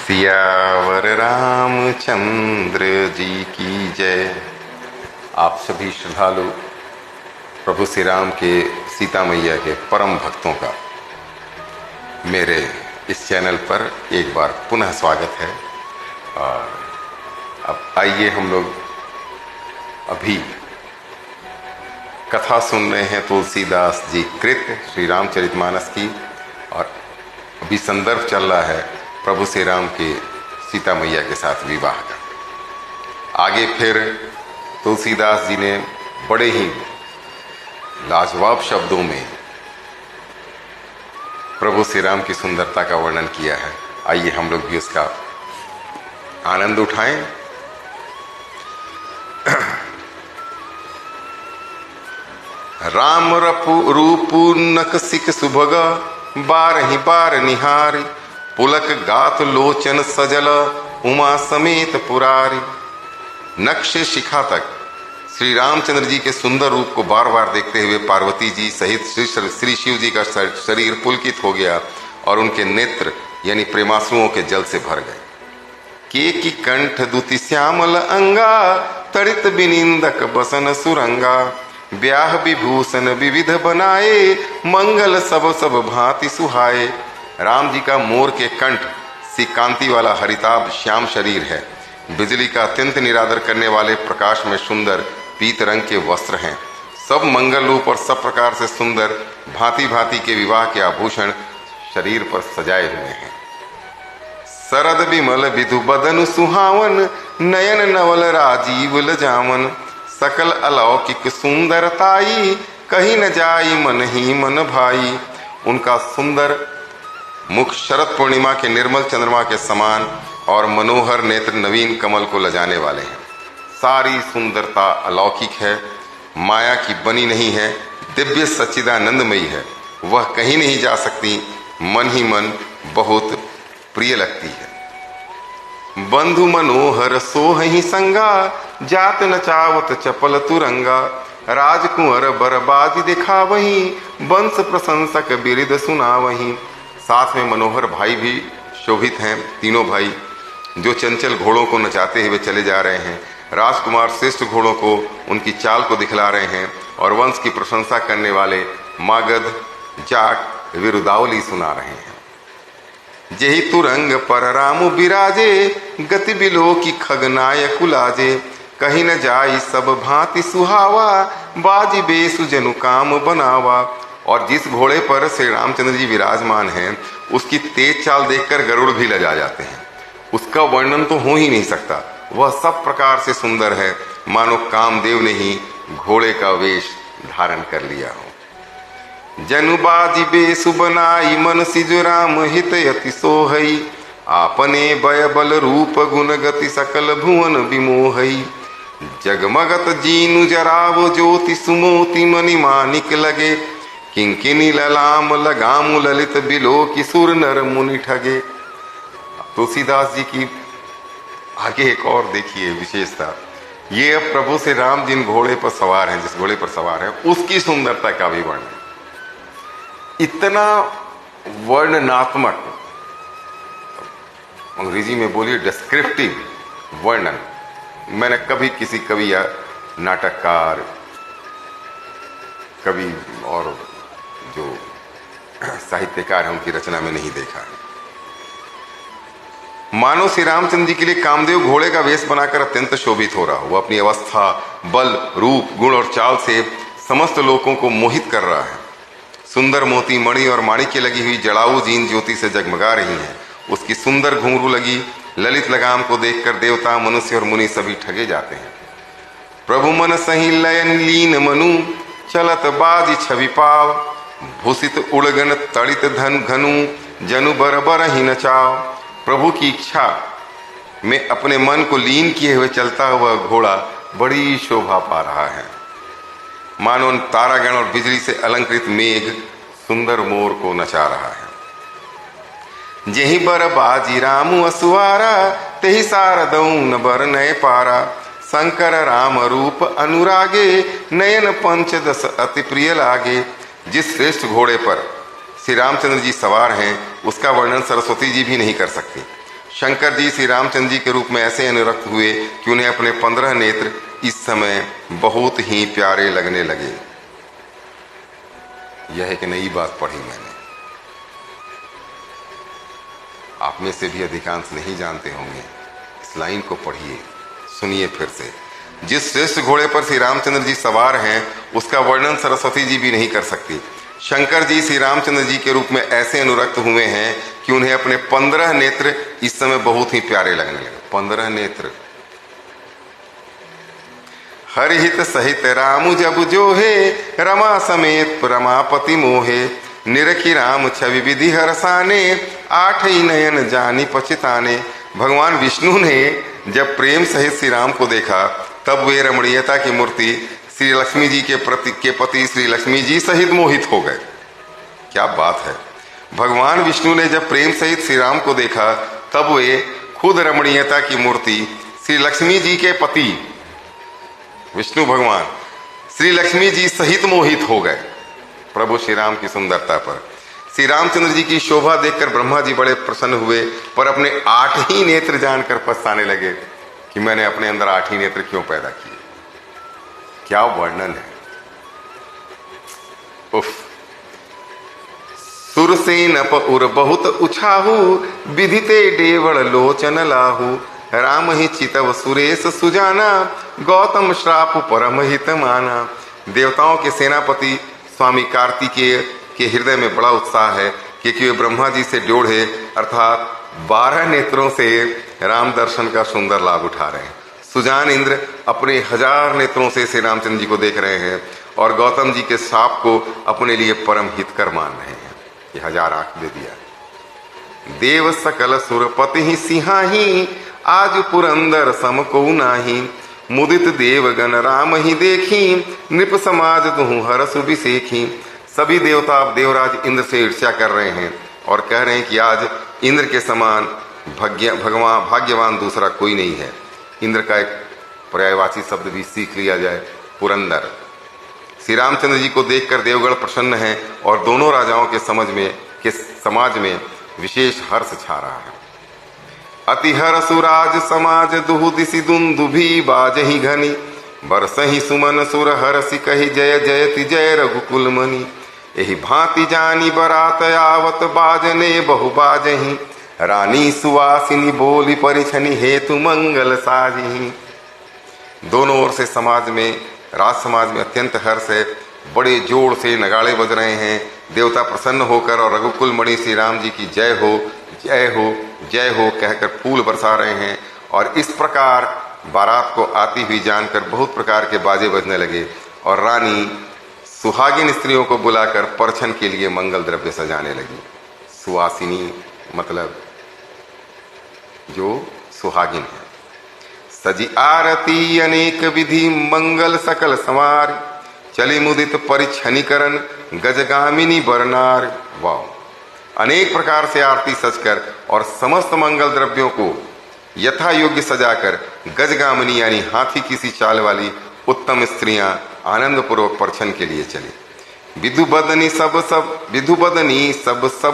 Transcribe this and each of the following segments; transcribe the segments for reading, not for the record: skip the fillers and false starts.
सियावर रामचंद्र जी की जय। आप सभी श्रद्धालु प्रभु श्री राम के सीता मैया के परम भक्तों का मेरे इस चैनल पर एक बार पुनः स्वागत है। और अब आइए हम लोग अभी कथा सुन रहे हैं तुलसीदास जी कृत श्री रामचरितमानस की, और अभी संदर्भ चल रहा है प्रभु श्री राम के सीता मैया के साथ विवाह का। आगे फिर तुलसीदास जी ने बड़े ही लाजवाब शब्दों में प्रभु श्री राम की सुंदरता का वर्णन किया है। आइए हम लोग भी उसका आनंद उठाएं। राम रूपु नक सिक सुभग बारहि बार निहारी, पुलक गात लोचन सजल उमा समेत पुरारी। नख से शिखा तक श्री रामचंद्र जी के सुंदर रूप को बार बार देखते हुए पार्वती जी सहित श्री शिव जी का शरीर पुलकित हो गया और उनके नेत्र यानी प्रेमाश्रुओं के जल से भर गए। के की कंठ दुति श्यामल अंगा, तड़ित बिनिंदक बसन सुरंगा। ब्याह विभूषण विविध बनाए, मंगल सब सब भांति सुहाए। राम जी का मोर के कंठ सी कांति वाला हरिताभ श्याम शरीर है। बिजली का अत्यंत निरादर करने वाले प्रकाश में सुंदर पीत रंग के वस्त्र हैं। सब मंगल रूप और सब प्रकार से सुंदर भांति भांति के विवाह के आभूषण शरीर पर सजाए हुए हैं। सरद विमल विधु बदन सुहावन, नयन नवल राजीव लजावन। सकल अलौकिक सुंदरताई, कहीं न जाई मन ही मन भाई। उनका सुंदर मुख शरद पूर्णिमा के निर्मल चंद्रमा के समान और मनोहर नेत्र नवीन कमल को लजाने वाले हैं। सारी सुंदरता अलौकिक है, माया की बनी नहीं है, दिव्य सच्चिदानंदमयी है। वह कहीं नहीं जा सकती, मन ही मन बहुत प्रिय लगती है। बंधु मनोहर सोहहि संगा, जात नचावत चपल तुरंगा। राजकुंवर बरबाजी दिखावहीं, वंश प्रशंसक बिरिद सुनावहीं। साथ में मनोहर भाई भी शोभित हैं, तीनों भाई जो चंचल घोड़ों को नचाते हुए चले जा रहे हैं। राजकुमार श्रेष्ठ घोड़ों को उनकी चाल को दिखला रहे हैं और वंश की प्रशंसा करने वाले मागध जाट विरुदावली सुना रहे हैं। जेहि तुरंग पर राम बिराजे, गति बिलो की खगनायक लाजे। कहीं न जाई सब भांति सुहावा, बाजी बेसु जनु काम बनावा। और जिस घोड़े पर श्री रामचंद्र जी विराजमान हैं, उसकी तेज चाल देखकर गरुड़ भी लजा जाते हैं। उसका वर्णन तो हो ही नहीं सकता। वह सब प्रकार से सुंदर है, मानो कामदेव ने ही घोड़े का वेश धारण कर लिया हो। जनु बाजी बेसु बनाई, मन सिजु राम हित यति सोहई। आपने बय बल रूप गुण गति सकल भुवन विमोहई। जगमगत जीनु जराव ज्योति, सुमोति मणि मानिक लगे। किंकिनी ललाम लगाम ललित, बिलो की सुर नर मुनि ठगे। तुलसीदास जी की आगे एक और देखिए विशेषता। ये अब प्रभु से राम जिन घोड़े पर सवार हैं, जिस घोड़े पर सवार है, उसकी सुंदरता का भी वर्णन। इतना वर्णनात्मक, अंग्रेजी में बोलिए डिस्क्रिप्टिव वर्णन मैंने कभी किसी कवि या नाटककार, कवि और जो साहित्यकार है उनकी रचना में नहीं देखा है। मानो श्री रामचंद्र जी के लिए कामदेव घोड़े का वेश बनाकर अत्यंत शोभित हो रहा हो। वह अपनी अवस्था, बल, रूप, गुण और चाल से समस्त लोगों को मोहित कर रहा है। सुंदर मोती मणि और माणिक्य लगी हुई जड़ाऊ जीन ज्योति से जगमगा रही हैं। उसकी सुंदर घुंघरू लगी ललित लगाम को देखकर देवता, मनुष्य और मुनि सभी ठगे जाते हैं। प्रभु मन सही लयन लीन मनु, चलत बाजी छवि पाव। भूषित उड़गन तड़ित धन घनु, जनु बर बर ही नचाव। प्रभु की इच्छा में अपने मन को लीन किए हुए चलता हुआ घोड़ा बड़ी शोभा पा रहा है। मानो तारागण और बिजली से अलंकृत मेघ सुंदर मोर को नचा रहा है। जेहि बर बाजी रामु असुआरा, तेहि सारदऊ न बर नय पारा। शंकर राम रूप अनुरागे, नयन पंचदश अति प्रिय लागे। जिस श्रेष्ठ घोड़े पर श्री रामचंद्र जी सवार हैं, उसका वर्णन सरस्वती जी भी नहीं कर सकती। शंकर जी श्री रामचंद्र जी के रूप में ऐसे अनुरक्त हुए कि उन्हें अपने 15 नेत्र इस समय बहुत ही प्यारे लगने लगे। यह एक नई बात पढ़ी मैंने, आप में से भी अधिकांश नहीं जानते होंगे। इस लाइन को पढ़िए, सुनिए फिर से। जिस श्रेष्ठ घोड़े पर श्री रामचंद्र जी सवार हैं उसका वर्णन सरस्वती जी भी नहीं कर सकती। शंकर जी श्री रामचंद्र जी के रूप में ऐसे अनुरक्त हुए हैं कि उन्हें अपने 15 नेत्र इस समय बहुत ही प्यारे लगने लगे। 15 नेत्र। हरिहित सहित राम जब जो है, रमा समेत रमापति मोहे, निरखी राम छवि विधि हरसाने, 8 ही नयन जानी पछताने। भगवान विष्णु ने जब प्रेम सहित श्री राम को देखा तब वे रमणीयता की मूर्ति श्री लक्ष्मी जी के पति श्री लक्ष्मी जी सहित मोहित हो गए। क्या बात है। भगवान विष्णु ने जब प्रेम सहित श्री राम को देखा तब वे खुद रमणीयता की मूर्ति श्री लक्ष्मी जी के पति विष्णु भगवान श्री लक्ष्मी जी सहित मोहित हो गए प्रभु श्री राम की सुंदरता पर। श्री रामचंद्र जी की शोभा देखकर ब्रह्मा जी बड़े प्रसन्न हुए, पर अपने 8 ही नेत्र जानकर पछताने लगे कि मैंने अपने अंदर 8 ही नेत्र क्यों पैदा किए। क्या वर्णन है। उफ। सुरसेन पउर बहुत उछाहू, विधिते डेवड़ लोचन लाहू, राम ही चितव सुरेश सुजाना, गौतम श्राप परम हित माना। देवताओं के सेनापति स्वामी कार्तिकेय के हृदय में बड़ा उत्साह है क्योंकि वे ब्रह्मा जी से जोड़े अर्थात 12 नेत्रों से राम दर्शन का सुंदर लाभ उठा रहे हैं। सुजान इंद्र अपने 1000 नेत्रों से श्री रामचंद्र जी को देख रहे हैं और गौतम जी के साप को अपने लिए परम हितकर मान रहे हैं। ये 1000 आंख दे दिया। देव सकल सुरपति ही सिंहाही, आज पुरंदर सम को नाही, मुदित देवगण राम ही देखी, नृप समाज दुहु हरस विसेखी। सभी देवता अब देवराज इंद्र से ईर्ष्या कर रहे हैं और कह रहे हैं कि आज इंद्र के समान भाग्यवान दूसरा कोई नहीं है। इंद्र का एक पर्यायवाची शब्द भी सीख लिया जाए, पुरंदर। श्री रामचंद्र जी को देखकर देवगण प्रसन्न हैं और दोनों राजाओं के समाज में विशेष हर्ष छा रहा है। अति हरसुराज समाज दुहु दिशि दुंदुभि बाजहि घनी, बरसहि सुमन सुर हरसि कहि जय जयति जय रघुकुल मनि। एहि भांति जानी बरात आवत बाजने बहु बाजहि, रानी सुवासिनी बोली परिछनि हेतु मंगल साजहि। दोनों ओर से राज समाज में अत्यंत हर्ष है। बड़े जोर से नगाड़े बज रहे हैं। देवता प्रसन्न होकर और रघुकुल मणि श्री राम जी की जय हो जय हो जय हो कहकर फूल बरसा रहे हैं। और इस प्रकार बारात को आती हुई जानकर बहुत प्रकार के बाजे बजने लगे और रानी सुहागिन स्त्रियों को बुलाकर परछन के लिए मंगल द्रव्य सजाने लगी। सुवासिनी मतलब जो सुहागिन है। सजी आरती अनेक विधि मंगल सकल समार, चली मुदित परिछनिकरण गजगामिनी बरनार। वाह। अनेक प्रकार से आरती सजकर और समस्त मंगल द्रव्यों को यथा योग्य सजाकर गजगामिनी यानी हाथी की सी चाल वाली उत्तम स्त्रियां आनंद पूर्वक परछन के लिए चली। विधुबदनी सब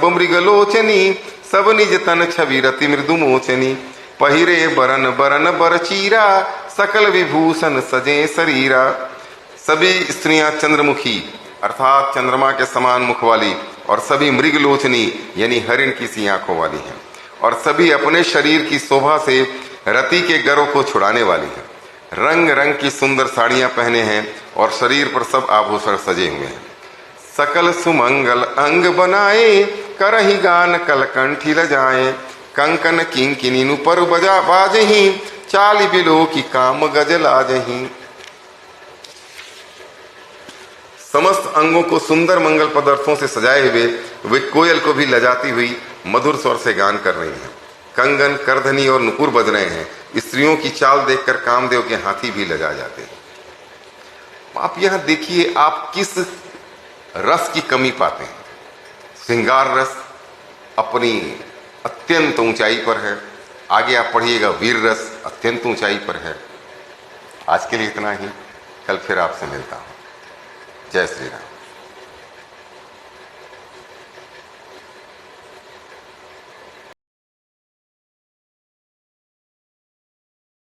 मृगलोचनी, सब निज तन छवि रति मृदु मोचनी। पहिरे बरन बरन बर चीरा, सकल विभूषण सजे शरीरा। सभी स्त्रियां चंद्रमुखी अर्थात चंद्रमा के समान मुख वाली और सभी मृगलोचनी यानी हरिण की सी आंखों वाली हैं और सभी अपने शरीर की शोभा से रति के गर्व को छुड़ाने वाली हैं। रंग रंग की सुंदर साड़ियां पहने हैं और शरीर पर सब आभूषण सजे हुए हैं। सकल सुमंगल अंग बनाए, करहि गान कलकंठी लजाए। कंकन किंकिनी नुपर बजा बाजही, चाली बिलो की काम गज लाजही। समस्त अंगों को सुंदर मंगल पदार्थों से सजाए हुए वे कोयल को भी लजाती हुई मधुर स्वर से गान कर रही हैं। कंगन करधनी और नुपुर बज रहे हैं। स्त्रियों की चाल देखकर कामदेव के हाथी भी लजा जाते हैं। आप यहां देखिए, आप किस रस की कमी पाते हैं। श्रृंगार रस अपनी अत्यंत ऊंचाई पर है। आगे आप पढ़िएगा, वीर रस अत्यंत ऊंचाई पर है। आज के लिए इतना ही। कल फिर आपसे मिलता हूं। जय श्री राम।